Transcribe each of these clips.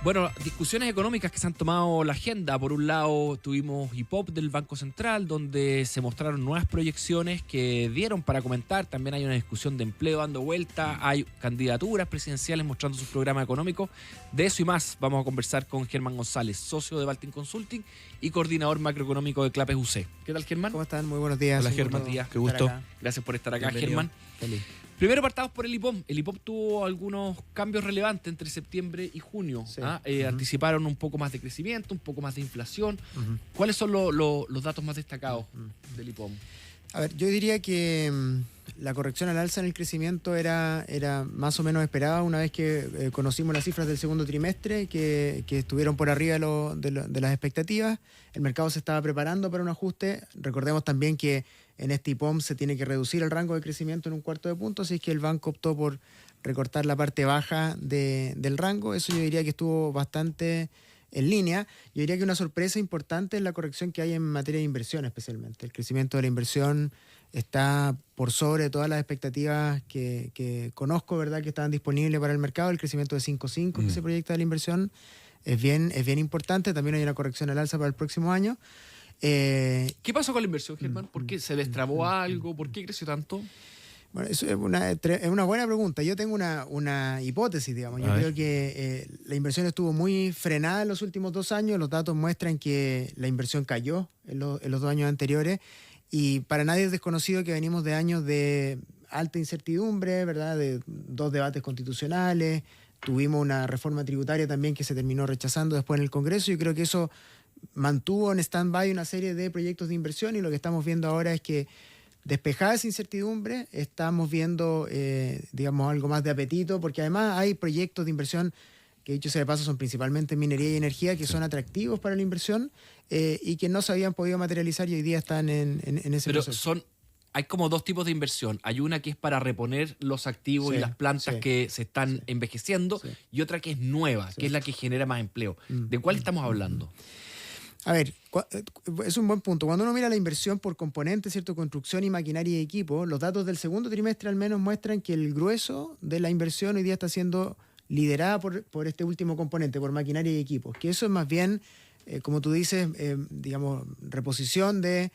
Bueno, discusiones económicas que se han tomado la agenda. Por un lado, tuvimos IPOP del Banco Central, donde se mostraron nuevas proyecciones que dieron para comentar. También hay una discusión de empleo dando vuelta. Hay candidaturas presidenciales mostrando sus programas económicos. De eso y más vamos a conversar con Germán González, socio de Baltic Consulting y coordinador macroeconómico de Clapes UC. ¿Qué tal, Germán? ¿Cómo están? Muy buenos días. Hola, Germán. Qué gusto. Gracias por estar acá, Bienvenido. Germán. Feliz. Primero partamos por el IPOP. El IPOP tuvo algunos cambios relevantes entre septiembre y junio. Sí. Anticiparon un poco más de crecimiento, un poco más de inflación. ¿Cuáles son los datos más destacados del IPOP? A ver, yo diría que la corrección al alza en el crecimiento era más o menos esperada una vez que conocimos las cifras del segundo trimestre que estuvieron por arriba de las expectativas. El mercado se estaba preparando para un ajuste. Recordemos también que en este IPOM se tiene que reducir el rango de crecimiento en 1/4 de punto, así es que el banco optó por recortar la parte baja del rango. Eso yo diría que estuvo bastante en línea. Yo diría que una sorpresa importante es la corrección que hay en materia de inversión especialmente. El crecimiento de la inversión está por sobre todas las expectativas que conozco, ¿verdad?, que estaban disponibles para el mercado. El crecimiento de 5,5 que se proyecta de la inversión es bien importante. También hay una corrección al alza para el próximo año. ¿Qué pasó con la inversión, Germán? ¿Por qué se destrabó algo? ¿Por qué creció tanto? Bueno, eso es una buena pregunta. Yo tengo una hipótesis, digamos. Yo creo que la inversión estuvo muy frenada en los últimos 2 años. Los datos muestran que la inversión cayó en los 2 años anteriores. Y para nadie es desconocido que venimos de años de alta incertidumbre, ¿verdad? De 2 debates constitucionales. Tuvimos una reforma tributaria también que se terminó rechazando después en el Congreso. Yo creo que eso mantuvo en stand-by una serie de proyectos de inversión, y lo que estamos viendo ahora es que, despejada esa incertidumbre, estamos viendo, digamos, algo más de apetito, porque además hay proyectos de inversión que, dicho sea de paso, son principalmente minería y energía, que son atractivos para la inversión y que no se habían podido materializar y hoy día están en ese proceso. Hay como 2 tipos de inversión. Hay una que es para reponer los activos y las plantas que se están envejeciendo, y otra que es nueva, que es la que genera más empleo. ¿De cuál estamos hablando? A ver, es un buen punto. Cuando uno mira la inversión por componentes, ¿cierto?, construcción y maquinaria y equipo, los datos del segundo trimestre al menos muestran que el grueso de la inversión hoy día está siendo liderada por este último componente, por maquinaria y equipos, que eso es más bien, como tú dices, digamos, reposición de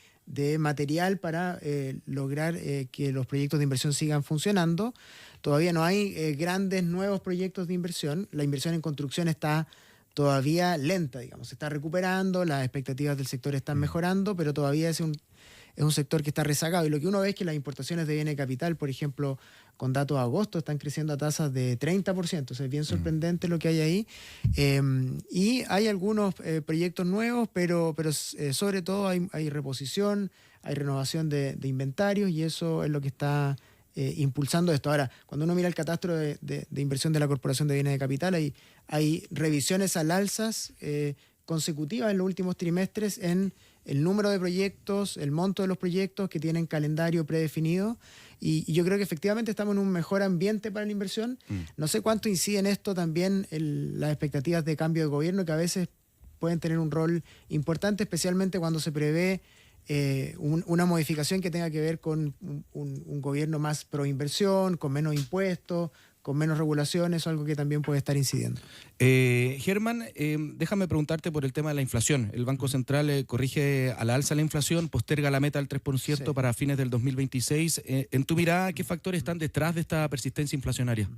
material para lograr que los proyectos de inversión sigan funcionando. Todavía no hay grandes nuevos proyectos de inversión. La inversión en construcción está todavía lenta, digamos, se está recuperando, las expectativas del sector están mejorando, pero todavía es un sector que está rezagado. Y lo que uno ve es que las importaciones de bienes de capital, por ejemplo, con datos de agosto, están creciendo a tasas de 30%. O sea, es bien sorprendente lo que hay ahí. Y hay algunos proyectos nuevos, pero sobre todo hay reposición, hay renovación de inventarios, y eso es lo que está impulsando esto. Ahora, cuando uno mira el catastro de inversión de la Corporación de Bienes de Capital, hay revisiones al alzas consecutivas en los últimos trimestres en el número de proyectos, el monto de los proyectos que tienen calendario predefinido, y yo creo que efectivamente estamos en un mejor ambiente para la inversión. No sé cuánto incide en esto también las expectativas de cambio de gobierno, que a veces pueden tener un rol importante, especialmente cuando se prevé una modificación que tenga que ver con un gobierno más pro inversión, con menos impuestos, con menos regulaciones, algo que también puede estar incidiendo. Germán, déjame preguntarte por el tema de la inflación. El Banco Central corrige a la alza la inflación, posterga la meta al 3% para fines del 2026. En tu mirada, ¿qué factores están detrás de esta persistencia inflacionaria?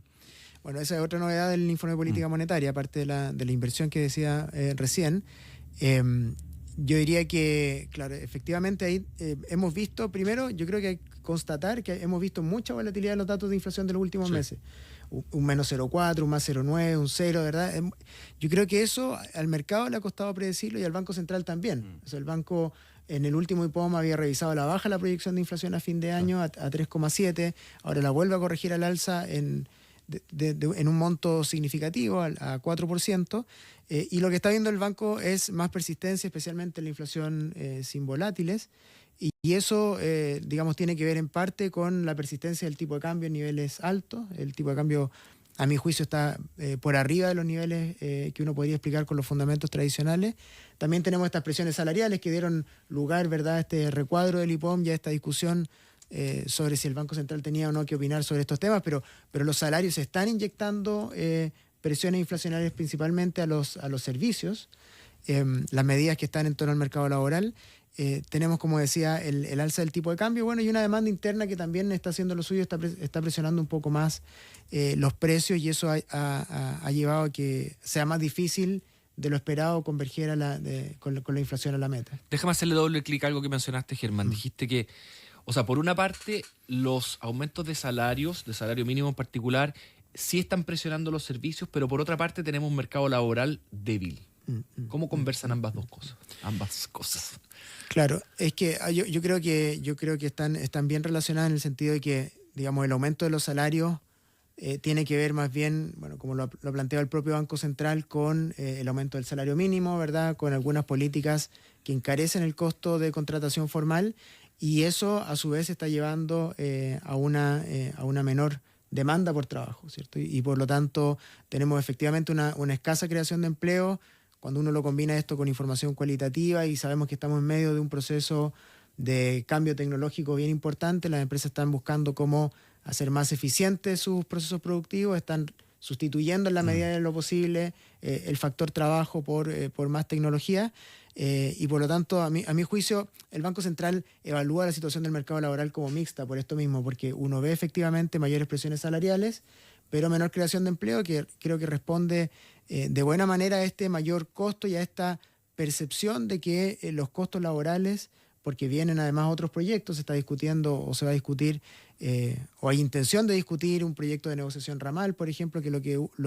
Bueno, esa es otra novedad del informe de política monetaria, aparte de la inversión que decía recién. Yo diría que, claro, efectivamente ahí hemos visto, primero, yo creo que hay que constatar que hemos visto mucha volatilidad en los datos de inflación de los últimos meses. Un menos 0,4, un más 0,9, un 0, ¿verdad? Yo creo que eso al mercado le ha costado predecirlo, y al Banco Central también. O sea, el banco en el último IPOM había revisado a la baja la proyección de inflación a fin de año a 3,7, ahora la vuelve a corregir al alza en un monto significativo, a 4%, y lo que está viendo el banco es más persistencia, especialmente en la inflación sin volátiles, y eso, digamos, tiene que ver en parte con la persistencia del tipo de cambio en niveles altos. El tipo de cambio, a mi juicio, está por arriba de los niveles que uno podría explicar con los fundamentos tradicionales. También tenemos estas presiones salariales que dieron lugar, ¿verdad?, a este recuadro del IPOM y a esta discusión sobre si el Banco Central tenía o no que opinar sobre estos temas, pero los salarios se están inyectando presiones inflacionarias principalmente a los servicios, las medidas que están en torno al mercado laboral. Tenemos, como decía, el alza del tipo de cambio, bueno, y una demanda interna que también está haciendo lo suyo, está presionando un poco más los precios, y eso ha llevado a que sea más difícil de lo esperado converger con la inflación a la meta. Déjame hacerle doble clic a algo que mencionaste, Germán. Dijiste que, o sea, por una parte, los aumentos de salarios, de salario mínimo en particular, sí están presionando los servicios, pero por otra parte tenemos un mercado laboral débil. ¿Cómo conversan ambas cosas? Claro, es que yo creo que están bien relacionadas en el sentido de que, digamos, el aumento de los salarios tiene que ver más bien, bueno, como lo plantea el propio Banco Central, con el aumento del salario mínimo, ¿verdad? Con algunas políticas que encarecen el costo de contratación formal, y eso a su vez está llevando a una menor demanda por trabajo, ¿cierto? Y por lo tanto tenemos efectivamente una escasa creación de empleo. Cuando uno lo combina esto con información cualitativa y sabemos que estamos en medio de un proceso de cambio tecnológico bien importante, las empresas están buscando cómo hacer más eficientes sus procesos productivos, están sustituyendo en la medida de lo posible el factor trabajo por más tecnología, y por lo tanto, a mi juicio, el Banco Central evalúa la situación del mercado laboral como mixta por esto mismo, porque uno ve efectivamente mayores presiones salariales, pero menor creación de empleo, que creo que responde de buena manera a este mayor costo y a esta percepción de que los costos laborales, porque vienen además otros proyectos, se está discutiendo o se va a discutir, o hay intención de discutir un proyecto de negociación ramal, por ejemplo, que lo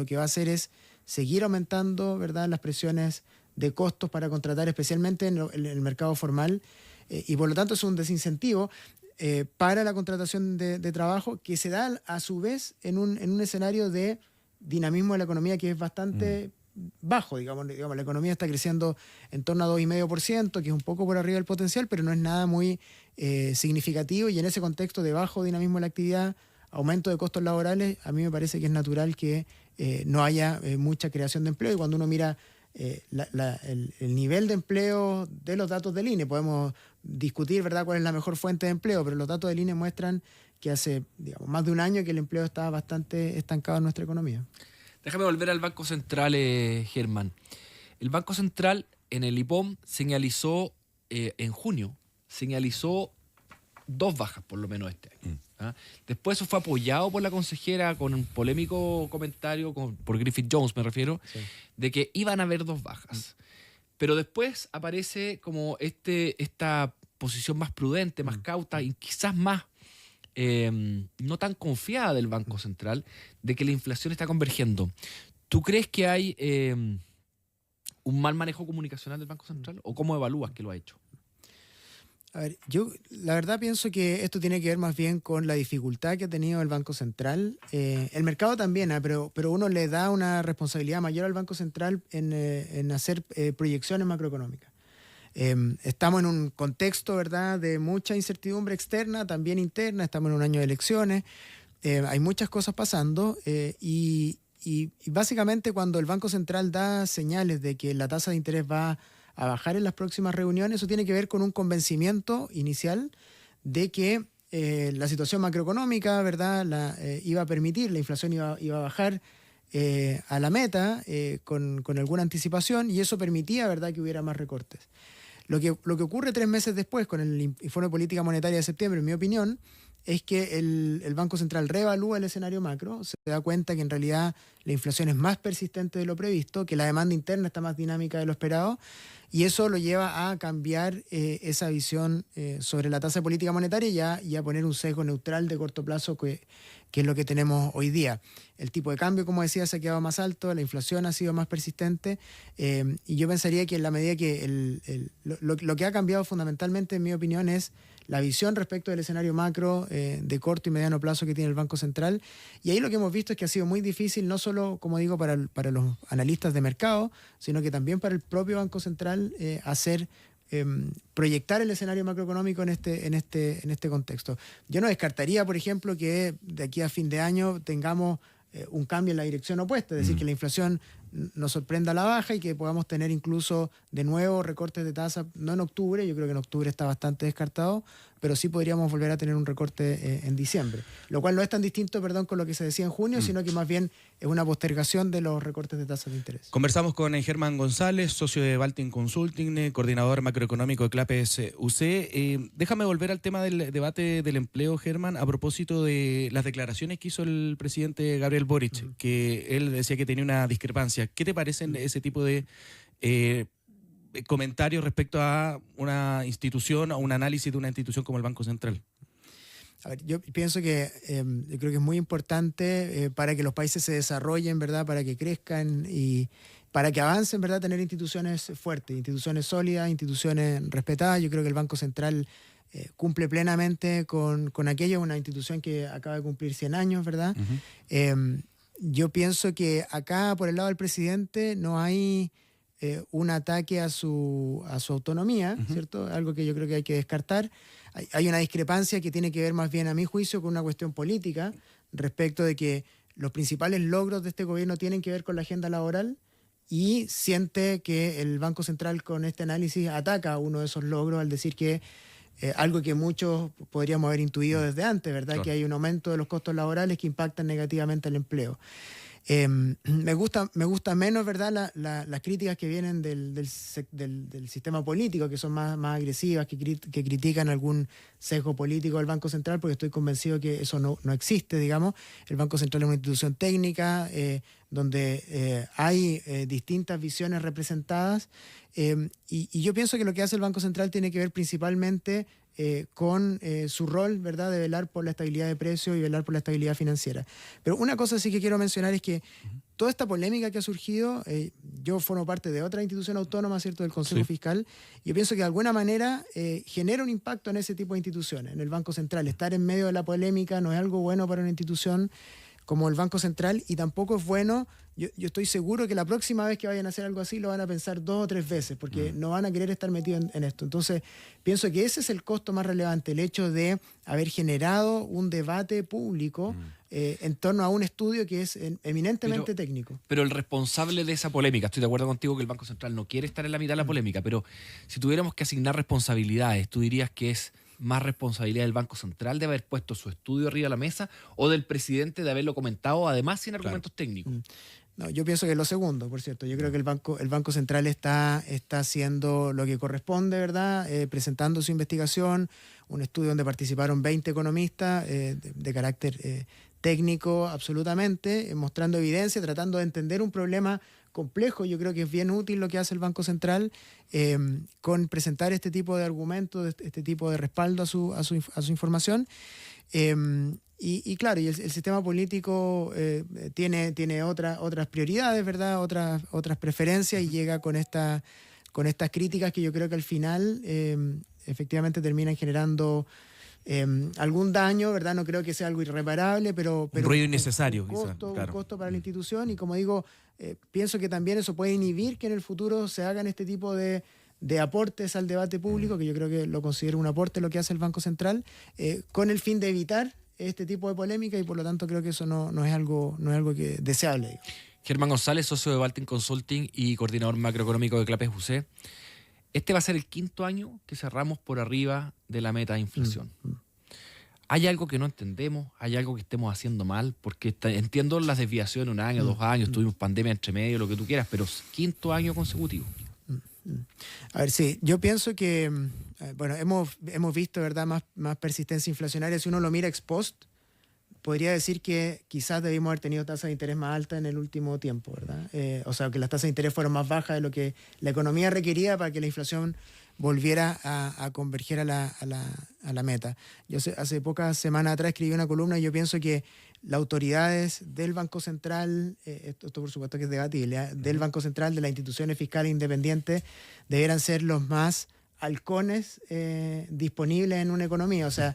que va a hacer es seguir aumentando, ¿verdad?, las presiones de costos para contratar, especialmente en el mercado formal, y por lo tanto es un desincentivo para la contratación de trabajo, que se da a su vez en un escenario de dinamismo de la economía que es bastante bajo, digamos, la economía está creciendo en torno a 2,5%, que es un poco por arriba del potencial, pero no es nada muy significativo, y en ese contexto de bajo dinamismo de la actividad, aumento de costos laborales, a mí me parece que es natural que no haya mucha creación de empleo. Y cuando uno mira el nivel de empleo de los datos del INE, podemos discutir, ¿verdad?, cuál es la mejor fuente de empleo, pero los datos del INE muestran que hace, digamos, más de un año que el empleo está bastante estancado en nuestra economía. Déjame volver al Banco Central, Germán. El Banco Central en el IPOM señalizó, en junio, señalizó 2 bajas por lo menos este año. ¿Ah? Después eso fue apoyado por la consejera con un polémico comentario, por Griffith Jones me refiero, sí, de que iban a haber 2 bajas. Pero después aparece como esta posición más prudente, más cauta y quizás más no tan confiada del Banco Central, de que la inflación está convergiendo. ¿Tú crees que hay un mal manejo comunicacional del Banco Central? ¿O cómo evalúas que lo ha hecho? A ver, yo la verdad pienso que esto tiene que ver más bien con la dificultad que ha tenido el Banco Central. El mercado también, pero uno le da una responsabilidad mayor al Banco Central en hacer proyecciones macroeconómicas. Estamos en un contexto, ¿verdad?, de mucha incertidumbre externa, también interna, estamos en un año de elecciones, hay muchas cosas pasando, y básicamente cuando el Banco Central da señales de que la tasa de interés va a bajar en las próximas reuniones, eso tiene que ver con un convencimiento inicial de que la situación macroeconómica, ¿verdad?, iba a permitir, la inflación iba a bajar a la meta con alguna anticipación, y eso permitía, ¿verdad?, que hubiera más recortes. Lo que ocurre 3 meses después con el informe de política monetaria de septiembre, en mi opinión, es que el Banco Central reevalúa el escenario macro, se da cuenta que en realidad la inflación es más persistente de lo previsto, que la demanda interna está más dinámica de lo esperado, y eso lo lleva a cambiar esa visión sobre la tasa de política monetaria y a poner un sesgo neutral de corto plazo, que es lo que tenemos hoy día. El tipo de cambio, como decía, se ha quedado más alto, la inflación ha sido más persistente, y yo pensaría que en la medida que lo que ha cambiado fundamentalmente, en mi opinión, es la visión respecto del escenario macro de corto y mediano plazo que tiene el Banco Central. Y ahí lo que hemos visto es que ha sido muy difícil, no solo, como digo, para los analistas de mercado, sino que también para el propio Banco Central proyectar el escenario macroeconómico en este contexto. Yo no descartaría, por ejemplo, que de aquí a fin de año tengamos un cambio en la dirección opuesta, es decir, que la inflación nos sorprenda a la baja y que podamos tener incluso de nuevo recortes de tasa, no en octubre, yo creo que en octubre está bastante descartado, pero sí podríamos volver a tener un recorte en diciembre. Lo cual no es tan distinto, perdón, con lo que se decía en junio, sino que más bien es una postergación de los recortes de tasas de interés. Conversamos con Germán González, socio de Baltic Consulting, coordinador macroeconómico de Clapes UC. Déjame volver al tema del debate del empleo, Germán, a propósito de las declaraciones que hizo el presidente Gabriel Boric, que él decía que tenía una discrepancia. ¿Qué te parecen ese tipo de comentarios respecto a una institución o un análisis de una institución como el Banco Central? A ver, yo pienso que yo creo que es muy importante para que los países se desarrollen, ¿verdad? Para que crezcan y para que avancen, ¿verdad? Tener instituciones fuertes, instituciones sólidas, instituciones respetadas. Yo creo que el Banco Central cumple plenamente con aquello, una institución que acaba de cumplir 100 años, ¿verdad? Yo pienso que acá, por el lado del presidente, no hay un ataque a su autonomía, ¿cierto? Algo que yo creo que hay que descartar. Hay una discrepancia que tiene que ver más bien, a mi juicio, con una cuestión política respecto de que los principales logros de este gobierno tienen que ver con la agenda laboral y siente que el Banco Central con este análisis ataca uno de esos logros al decir que algo que muchos podríamos haber intuido desde antes, ¿verdad? Claro. Que hay un aumento de los costos laborales que impactan negativamente el empleo. Me gusta menos, ¿verdad? Las críticas que vienen del sistema político, que son más agresivas, que critican algún sesgo político del Banco Central, porque estoy convencido que eso no existe, digamos. El Banco Central es una institución técnica donde hay distintas visiones representadas y yo pienso que lo que hace el Banco Central tiene que ver principalmente con su rol, ¿verdad?, de velar por la estabilidad de precios y velar por la estabilidad financiera. Pero una cosa sí que quiero mencionar es que toda esta polémica que ha surgido, yo formo parte de otra institución autónoma, ¿cierto?, del Consejo Fiscal, y yo pienso que de alguna manera genera un impacto en ese tipo de instituciones, en el Banco Central. Estar en medio de la polémica no es algo bueno para una institución como el Banco Central y tampoco es bueno. Yo estoy seguro que la próxima vez que vayan a hacer algo así lo van a pensar 2 o 3 veces porque no van a querer estar metidos en esto. Entonces, pienso que ese es el costo más relevante, el hecho de haber generado un debate público en torno a un estudio que es eminentemente técnico. Pero el responsable de esa polémica, estoy de acuerdo contigo que el Banco Central no quiere estar en la mitad de la polémica, pero si tuviéramos que asignar responsabilidades, ¿tú dirías que es más responsabilidad del Banco Central de haber puesto su estudio arriba de la mesa o del presidente de haberlo comentado, además sin argumentos técnicos? No, yo pienso que es lo segundo, por cierto. Yo creo que el Banco Central está haciendo lo que corresponde, ¿verdad? Presentando su investigación, un estudio donde participaron 20 economistas de carácter técnico absolutamente, mostrando evidencia, tratando de entender un problema complejo. Yo creo que es bien útil lo que hace el Banco Central con presentar este tipo de argumentos, este tipo de respaldo a su información. Y claro, y el sistema político tiene otras prioridades, ¿verdad? Otras preferencias y llega con estas críticas que yo creo que al final efectivamente terminan generando algún daño, ¿verdad? No creo que sea algo irreparable, pero un ruido innecesario. Un costo para la institución y como digo, pienso que también eso puede inhibir que en el futuro se hagan este tipo de aportes al debate público, que yo creo que lo considero un aporte lo que hace el Banco Central, con el fin de evitar este tipo de polémica y por lo tanto creo que eso no es algo que deseable. Digo. Germán González, socio de Baltic Consulting y coordinador macroeconómico de Clapes UC. Este va a ser el 5º año que cerramos por arriba de la meta de inflación. ¿Hay algo que no entendemos? ¿Hay algo que estemos haciendo mal? Porque entiendo las desviaciones, 1 año, 2 años, tuvimos pandemia entre medio, lo que tú quieras, pero 5º año consecutivo. A ver, sí, yo pienso que, bueno, hemos visto, ¿verdad?, más persistencia inflacionaria. Si uno lo mira ex post, podría decir que quizás debimos haber tenido tasas de interés más altas en el último tiempo, ¿verdad? O sea, que las tasas de interés fueron más bajas de lo que la economía requería para que la inflación volviera a converger a la meta. Yo hace pocas semanas atrás escribí una columna y yo pienso que las autoridades del Banco Central, esto por supuesto que es debatible, del Banco Central, de las instituciones fiscales independientes, debieran ser los más halcones disponibles en una economía. O sea,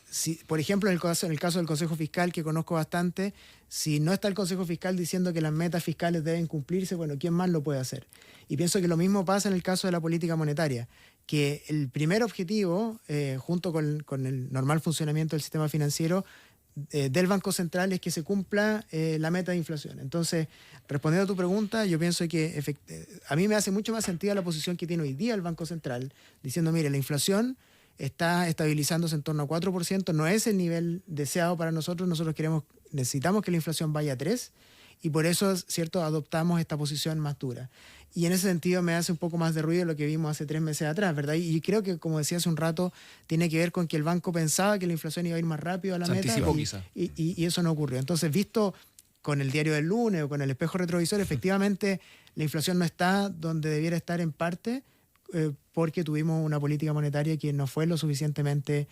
si, por ejemplo, en el caso del Consejo Fiscal, que conozco bastante, si no está el Consejo Fiscal diciendo que las metas fiscales deben cumplirse, bueno, ¿quién más lo puede hacer? Y pienso que lo mismo pasa en el caso de la política monetaria, que el primer objetivo, junto con el normal funcionamiento del sistema financiero, del Banco Central es que se cumpla la meta de inflación. Entonces, respondiendo a tu pregunta, yo pienso que a mí me hace mucho más sentido la posición que tiene hoy día el Banco Central, diciendo, mire, la inflación está estabilizándose en torno a 4%, no es el nivel deseado para nosotros, necesitamos que la inflación vaya a 3%, y por eso, ¿cierto?, adoptamos esta posición más dura. Y en ese sentido me hace un poco más de ruido lo que vimos hace 3 meses atrás, ¿verdad? Y creo que, como decía hace un rato, tiene que ver con que el banco pensaba que la inflación iba a ir más rápido a la meta y eso no ocurrió. Entonces, visto con el diario del lunes o con el espejo retrovisor, efectivamente la inflación no está donde debiera estar en parte, porque tuvimos una política monetaria que no fue lo suficientemente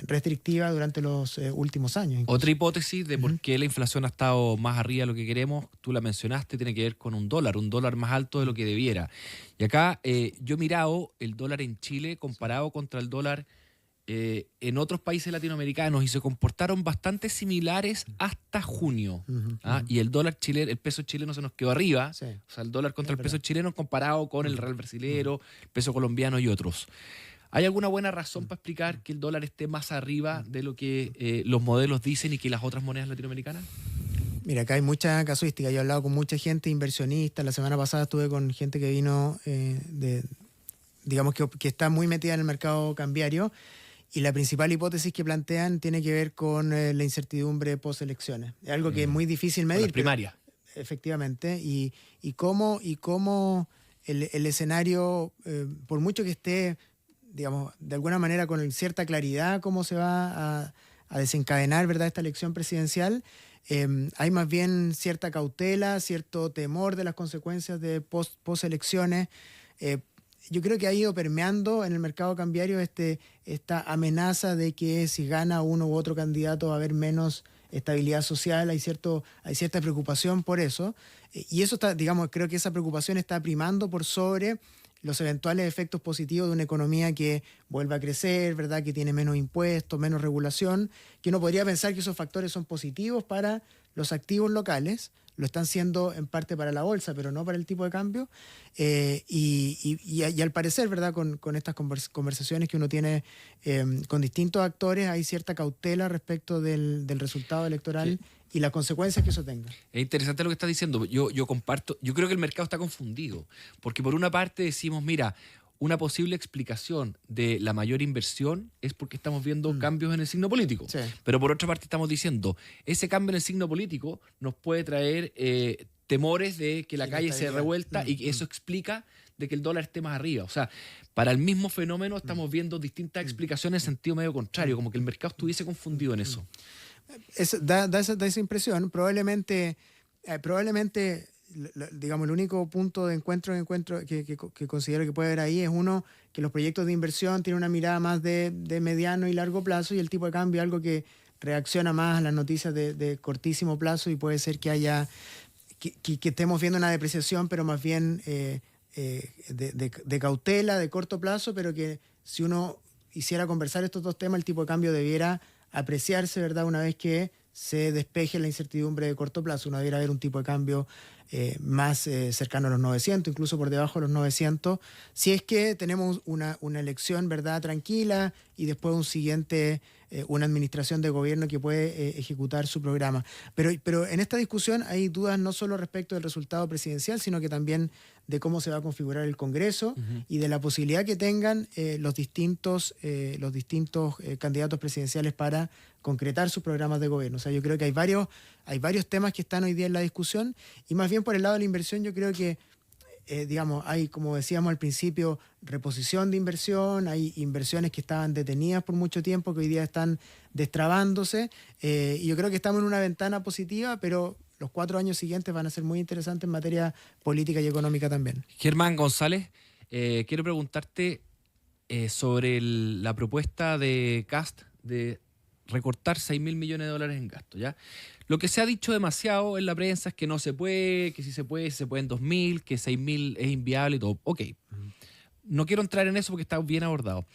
restrictiva durante los últimos años. Incluso. Otra hipótesis de por qué la inflación ha estado más arriba de lo que queremos, tú la mencionaste, tiene que ver con un dólar más alto de lo que debiera. Y acá yo he mirado el dólar en Chile comparado contra el dólar en otros países latinoamericanos y se comportaron bastante similares hasta junio. Y el dólar chileno, el peso chileno se nos quedó arriba, o sea, el dólar contra el peso chileno comparado con el real brasilero, el peso colombiano y otros. ¿Hay alguna buena razón para explicar que el dólar esté más arriba de lo que los modelos dicen y que las otras monedas latinoamericanas? Mira, acá hay mucha casuística. Yo he hablado con mucha gente inversionista. La semana pasada estuve con gente que vino digamos que está muy metida en el mercado cambiario. Y la principal hipótesis que plantean tiene que ver con la incertidumbre post-elecciones. Es algo que es muy difícil medir. Primaria. Efectivamente. Y cómo el escenario, por mucho que esté, digamos, de alguna manera con cierta claridad cómo se va a desencadenar, ¿verdad?, esta elección presidencial, hay más bien cierta cautela, cierto temor de las consecuencias de post-elecciones. Yo creo que ha ido permeando en el mercado cambiario esta amenaza de que si gana uno u otro candidato va a haber menos estabilidad social, hay cierta preocupación por eso. Y eso está, digamos, creo que esa preocupación está primando por sobre los eventuales efectos positivos de una economía que vuelva a crecer, ¿verdad?, que tiene menos impuestos, menos regulación, que uno podría pensar que esos factores son positivos para los activos locales, lo están siendo en parte para la bolsa, pero no para el tipo de cambio. Y al parecer, ¿verdad?, con estas conversaciones que uno tiene con distintos actores, hay cierta cautela respecto del resultado electoral y las consecuencias que eso tenga. Es interesante lo que estás diciendo. Yo comparto, yo creo que el mercado está confundido, porque por una parte decimos, mira, una posible explicación de la mayor inversión es porque estamos viendo cambios en el signo político. Sí. Pero por otra parte estamos diciendo, ese cambio en el signo político nos puede traer temores de que la calle se revuelta y eso explica de que el dólar esté más arriba. O sea, para el mismo fenómeno estamos viendo distintas explicaciones en sentido medio contrario, como que el mercado estuviese confundido en eso. Da esa impresión. Probablemente digamos, el único punto de encuentro que considero que puede haber ahí es uno, que los proyectos de inversión tienen una mirada más de mediano y largo plazo, y el tipo de cambio algo que reacciona más a las noticias de cortísimo plazo, y puede ser que haya que estemos viendo una depreciación, pero más bien de cautela, de corto plazo, pero que si uno hiciera conversar estos dos temas, el tipo de cambio debiera apreciarse, ¿verdad?, una vez que se despeje la incertidumbre de corto plazo. Uno debiera haber un tipo de cambio más cercano a los 900, incluso por debajo de los 900, si es que tenemos una elección, ¿verdad?, tranquila, y después una administración de gobierno que puede ejecutar su programa. Pero en esta discusión hay dudas no solo respecto del resultado presidencial, sino que también de cómo se va a configurar el Congreso y de la posibilidad que tengan los distintos candidatos presidenciales para concretar sus programas de gobierno. O sea, yo creo que hay varios temas que están hoy día en la discusión, y más bien por el lado de la inversión yo creo que digamos, hay, como decíamos al principio, reposición de inversión, hay inversiones que estaban detenidas por mucho tiempo que hoy día están destrabándose, y yo creo que estamos en una ventana positiva, pero los 4 años siguientes van a ser muy interesantes en materia política y económica también. Germán González, quiero preguntarte sobre la propuesta de Kast de recortar 6.000 millones de dólares en gasto, ¿ya? Lo que se ha dicho demasiado en la prensa es que no se puede, que si se puede en 2.000, que 6.000 es inviable y todo. Ok, no quiero entrar en eso porque está bien abordado.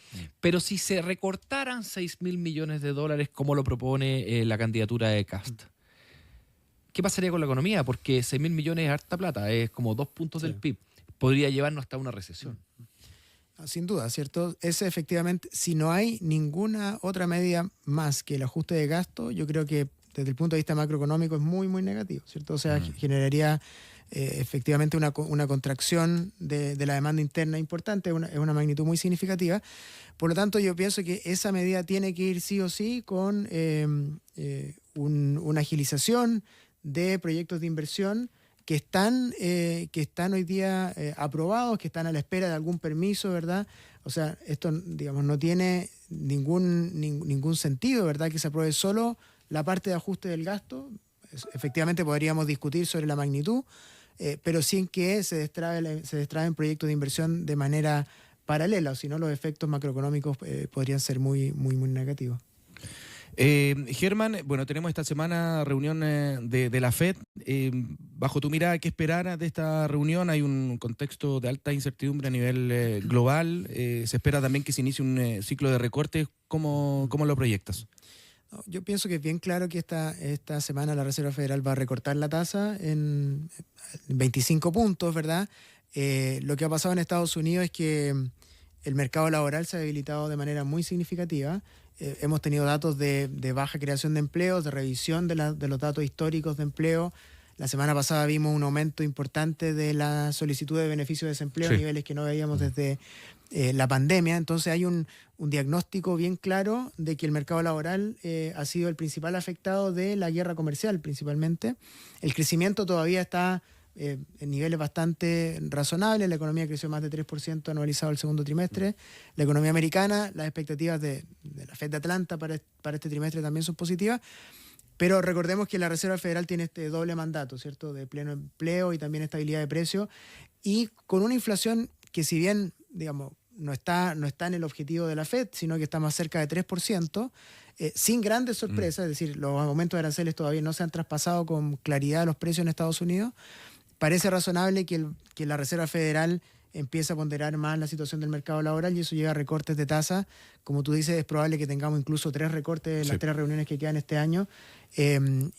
Pero si se recortaran 6.000 millones de dólares como lo propone la candidatura de Kast, ¿qué pasaría con la economía? Porque 6.000 millones es harta plata, es como 2 puntos del PIB. Podría llevarnos hasta una recesión. Sin duda, ¿cierto? Ese efectivamente, si no hay ninguna otra medida más que el ajuste de gasto, yo creo que desde el punto de vista macroeconómico es muy, muy negativo, ¿cierto? O sea, generaría efectivamente una contracción de la demanda interna importante, es una magnitud muy significativa. Por lo tanto, yo pienso que esa medida tiene que ir sí o sí con una agilización de proyectos de inversión que están hoy día aprobados, que están a la espera de algún permiso, ¿verdad? O sea, esto, digamos, no tiene ningún sentido, ¿verdad? Que se apruebe solo la parte de ajuste del gasto. Efectivamente podríamos discutir sobre la magnitud, pero sin que se destraben proyectos de inversión de manera paralela, o si no los efectos macroeconómicos podrían ser muy negativos. Germán, bueno, tenemos esta semana reunión de la FED. Bajo tu mirada, ¿qué esperar de esta reunión? Hay un contexto de alta incertidumbre a nivel global. Se espera también que se inicie un ciclo de recortes. ¿Cómo lo proyectas? No, yo pienso que es bien claro que esta semana la Reserva Federal va a recortar la tasa en 25 puntos, ¿verdad? Lo que ha pasado en Estados Unidos es que el mercado laboral se ha debilitado de manera muy significativa. Hemos tenido datos de baja creación de empleos, de revisión de los datos históricos de empleo. La semana pasada vimos un aumento importante de la solicitud de beneficio de desempleo, sí, a niveles que no veíamos desde la pandemia. Entonces hay un diagnóstico bien claro de que el mercado laboral ha sido el principal afectado de la guerra comercial principalmente. El crecimiento todavía está en niveles bastante razonables. La economía creció más de 3% anualizado el segundo trimestre. La economía americana, las expectativas de la Fed de Atlanta para este trimestre también son positivas. Pero recordemos que la Reserva Federal tiene este doble mandato, ¿cierto? De pleno empleo y también estabilidad de precios. Y con una inflación que, si bien, digamos, no está en el objetivo de la Fed, sino que está más cerca de 3%, sin grandes sorpresas, es decir, los aumentos de aranceles todavía no se han traspasado con claridad a los precios en Estados Unidos. Parece razonable que la Reserva Federal empiece a ponderar más la situación del mercado laboral y eso lleva a recortes de tasa. Como tú dices, es probable que tengamos incluso 3 recortes en las 3 reuniones que quedan este año.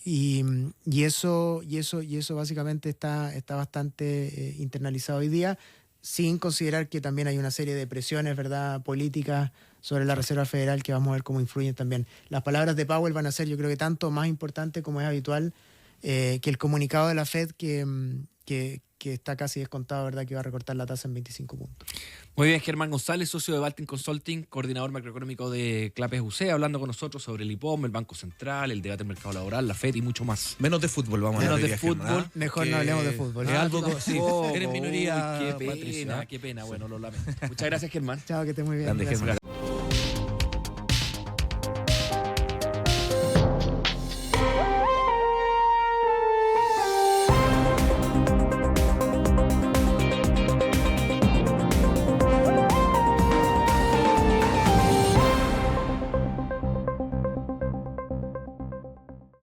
Y eso básicamente está bastante internalizado hoy día, sin considerar que también hay una serie de presiones, ¿verdad?, políticas sobre la Reserva Federal que vamos a ver cómo influyen también. Las palabras de Powell van a ser, yo creo que tanto más importante como es habitual que el comunicado de la Fed que está casi descontado, ¿verdad?, que va a recortar la tasa en 25 puntos. Muy bien, Germán González, socio de Baltic Consulting, coordinador macroeconómico de Clapes UC, hablando con nosotros sobre el IPOM, el Banco Central, el debate del mercado laboral, la FED y mucho más. Menos de fútbol, vamos a hablar. Menos de fútbol. Germán, ¿eh? Mejor no hablemos de fútbol. Es algo sí, eres minoría, Qué pena, Patricia. qué pena. Bueno, lo lamento. Muchas gracias, Germán. Chao, que estés muy bien. Grande, Germán.